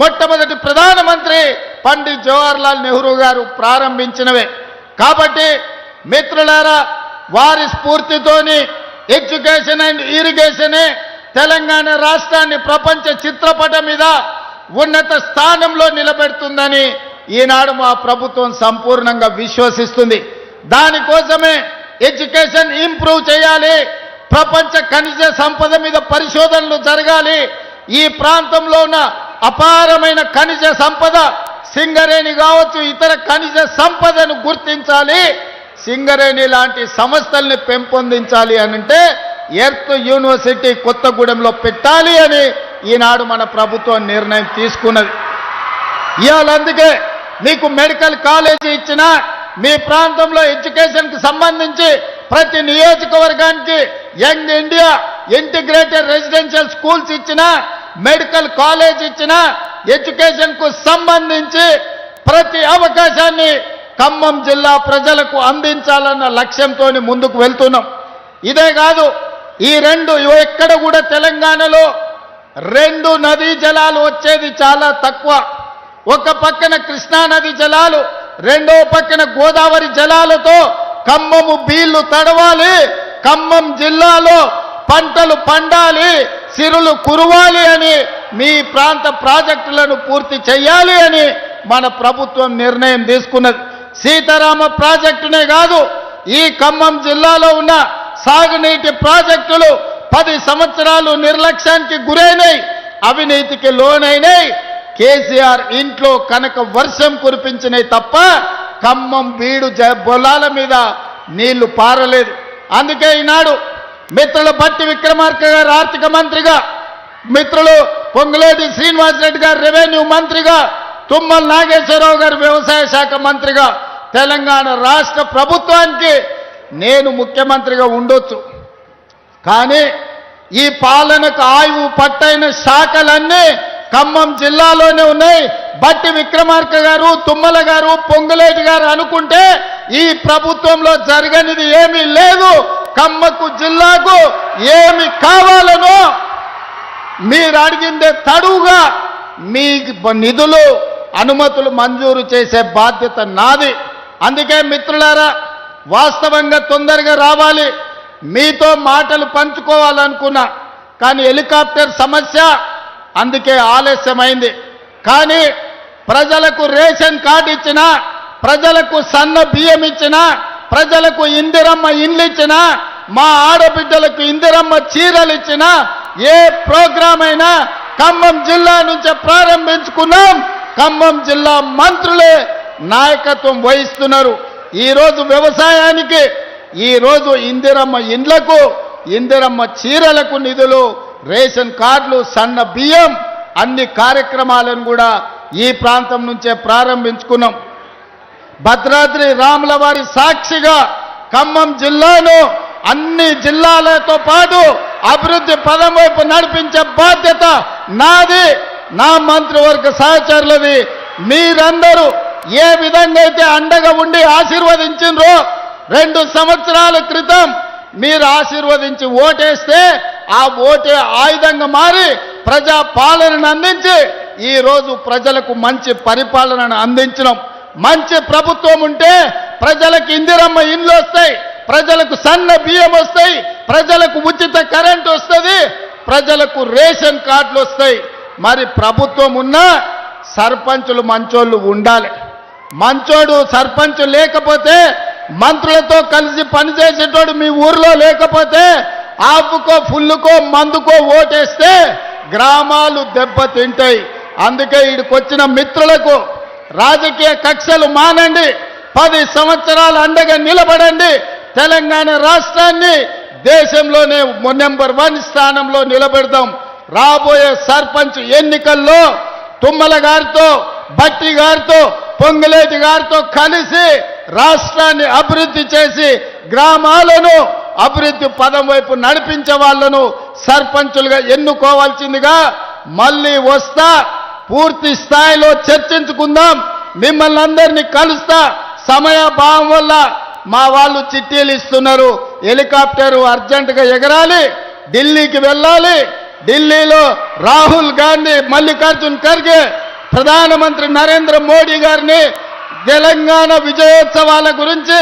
మొట్టమొదటి ప్రధానమంత్రి పండిట్ జవహర్లాల్ నెహ్రూ గారు ప్రారంభించినవే. కాబట్టి మిత్రులారా, వారి స్ఫూర్తితోని ఎడ్యుకేషన్ అండ్ ఇరిగేషనే తెలంగాణ రాష్ట్రాన్ని ప్రపంచ చిత్రపటం మీద ఉన్నత స్థానంలో నిలబెడుతుందని ఈనాడు మా ప్రభుత్వం సంపూర్ణంగా విశ్వసిస్తుంది. దానికోసమే ఎడ్యుకేషన్ ఇంప్రూవ్ చేయాలి, ప్రపంచ ఖనిజ సంపద మీద పరిశోధనలు జరగాలి. ఈ ప్రాంతంలో ఉన్న అపారమైన ఖనిజ సంపద సింగరేణి కావచ్చు, ఇతర ఖనిజ సంపదను గుర్తించాలి, సింగరేణి లాంటి సంస్థల్ని పెంపొందించాలి అనంటే ఎర్త్ యూనివర్సిటీ కొత్తగూడెంలో పెట్టాలి అని ఈనాడు మన ప్రభుత్వం నిర్ణయం తీసుకున్నది. ఇవాళ అందుకే మీకు మెడికల్ కాలేజీ ఇచ్చినా, మీ ప్రాంతంలో ఎడ్యుకేషన్కి సంబంధించి ప్రతి నియోజకవర్గానికి young India integrated residential schools ఇచ్చినా, మెడికల్ కాలేజ్ ఇచ్చినా, ఎడ్యుకేషన్కు సంబంధించి ప్రతి అవకాశాన్ని ఖమ్మం జిల్లా ప్రజలకు అందించాలన్న లక్ష్యంతో ముందుకు వెళ్తున్నాం. ఇదే కాదు, ఈ రెండు ఎక్కడ కూడా తెలంగాణలో రెండు నదీ జలాలు వచ్చేది చాలా తక్కువ. ఒక పక్కన కృష్ణా నది జలాలు, రెండో పక్కన గోదావరి జలాలతో ఖమ్మము బీళ్లు తడవాలి, ఖమ్మం జిల్లాలో పంటలు పండాలి, సిరులు కురవాలి అని మీ ప్రాంత ప్రాజెక్టులను పూర్తి చేయాలి అని మన ప్రభుత్వం నిర్ణయం తీసుకున్నది. సీతారామ ప్రాజెక్టునే కాదు, ఈ ఖమ్మం జిల్లాలో ఉన్న సాగునీటి ప్రాజెక్టులు 10 సంవత్సరాలు నిర్లక్ష్యానికి గురైనాయి, అవినీతికి లోనైనాయి. కేసీఆర్ ఇంట్లో కనుక వర్షం కురిపించినాయి తప్ప ఖమ్మం బీడు బొలాల మీద నీళ్లు పారలేదు. అందుకే ఈనాడు మిత్రులు బట్టి విక్రమార్క గారు ఆర్థిక మంత్రిగా, మిత్రులు పొంగులేటి శ్రీనివాసరెడ్డి గారు రెవెన్యూ మంత్రిగా, తుమ్మల నాగేశ్వరరావు గారు వ్యవసాయ శాఖ మంత్రిగా తెలంగాణ రాష్ట్ర ప్రభుత్వానికి నేను ముఖ్యమంత్రిగా ఉండొచ్చు. కానీ ఈ పాలనకు ఆయువు పట్టైన శాఖలన్నీ ఖమ్మం జిల్లాలోనే ఉన్నాయి. బట్టి విక్రమార్క గారు, తుమ్మల గారు, పొంగులేటి గారు అనుకుంటే ఈ ప్రభుత్వంలో జరగనిది ఏమీ లేదు. ఖమ్మకు జిల్లాకు ఏమి కావాలనో మీరు అడిగిందే తడువుగా మీ నిధులు అనుమతులు మంజూరు చేసే బాధ్యత నాది. అందుకే మిత్రులారా, వాస్తవంగా తొందరగా రావాలి, మీతో మాటలు పంచుకోవాలనుకున్నా, కానీ హెలికాప్టర్ సమస్య అందుకే ఆలస్యమైంది. కానీ ప్రజలకు రేషన్ కార్డు ఇచ్చినా, ప్రజలకు సన్న బియ్యం ఇచ్చినా, ప్రజలకు ఇందిరమ్మ ఇండ్లు ఇచ్చినా, మా ఆడబిడ్డలకు ఇందిరమ్మ చీరలు ఇచ్చినా, ఏ ప్రోగ్రాం అయినా ఖమ్మం జిల్లా నుంచే ప్రారంభించుకున్నాం. ఖమ్మం జిల్లా మంత్రులే నాయకత్వం వహిస్తున్నారు. ఈరోజు వ్యవసాయానికి, ఈరోజు ఇందిరమ్మ ఇండ్లకు, ఇందిరమ్మ చీరలకు నిధులు, రేషన్ కార్డులు, సన్న బియ్యం అన్ని కార్యక్రమాలను కూడా ఈ ప్రాంతం నుంచే ప్రారంభించుకున్నాం. భద్రాద్రి రాముల వారి సాక్షిగా ఖమ్మం జిల్లాను అన్ని జిల్లాలతో పాటు అభివృద్ధి పదం వైపు నడిపించే బాధ్యత నాది, నా మంత్రివర్గ సహచరులది. మీరందరూ ఏ విధంగా అయితే అండగా ఉండి ఆశీర్వదించినరో, 2 సంవత్సరాల క్రితం మీరు ఆశీర్వదించి ఓటేస్తే ఆ ఓటే ఆయుధంగా మారి ప్రజా పాలనను అందించి ఈరోజు ప్రజలకు మంచి పరిపాలనను అందించడం. మంచి ప్రభుత్వం ఉంటే ప్రజలకు ఇందిరమ్మ ఇండ్లు వస్తాయి, ప్రజలకు సన్న బియ్యం వస్తాయి, ప్రజలకు ఉచిత కరెంటు వస్తుంది, ప్రజలకు రేషన్ కార్డులు వస్తాయి. మరి ప్రభుత్వం ఉన్నా సర్పంచులు మంచోళ్ళు ఉండాలి. మంచోడు సర్పంచ్ లేకపోతే, మంత్రులతో కలిసి పనిచేసేటోడు మీ ఊర్లో లేకపోతే, ఆపుకో ఫుల్లుకో మందుకో ఓటేస్తే గ్రామాలు దెబ్బతింటాయి. అందుకే ఇక్కడికొచ్చిన మిత్రులకు రాజకీయ కక్షలు మానండి, 10 సంవత్సరాలు అండగా నిలబడండి. తెలంగాణ రాష్ట్రాన్ని దేశంలోనే నెంబర్ 1 స్థానంలో నిలబెడదాం. రాబోయే సర్పంచ్ ఎన్నికల్లో తుమ్మల గారితో, బట్టి గారితో, పొంగులేటి గారితో కలిసి రాష్ట్రాన్ని అభివృద్ధి చేసి గ్రామాలను అభివృద్ధి పదం వైపు నడిపించే వాళ్ళను సర్పంచులుగా ఎన్నుకోవాల్సిందిగా మళ్ళీ వస్తా. పూర్తి స్థాయిలో చర్చించుకుందాం, మిమ్మల్ని అందరినీ కలుస్తా. సమయాభావం వల్ల మా వాళ్ళు చిట్టీలు ఇస్తున్నారు, హెలికాప్టరు అర్జెంటుగా ఎగరాలి, ఢిల్లీకి వెళ్ళాలి. ఢిల్లీలో రాహుల్ గాంధీ, మల్లికార్జున్ ఖర్గే ప్రధానమంత్రి నరేంద్ర మోడీ గారిని తెలంగాణ విజయోత్సవాల గురించి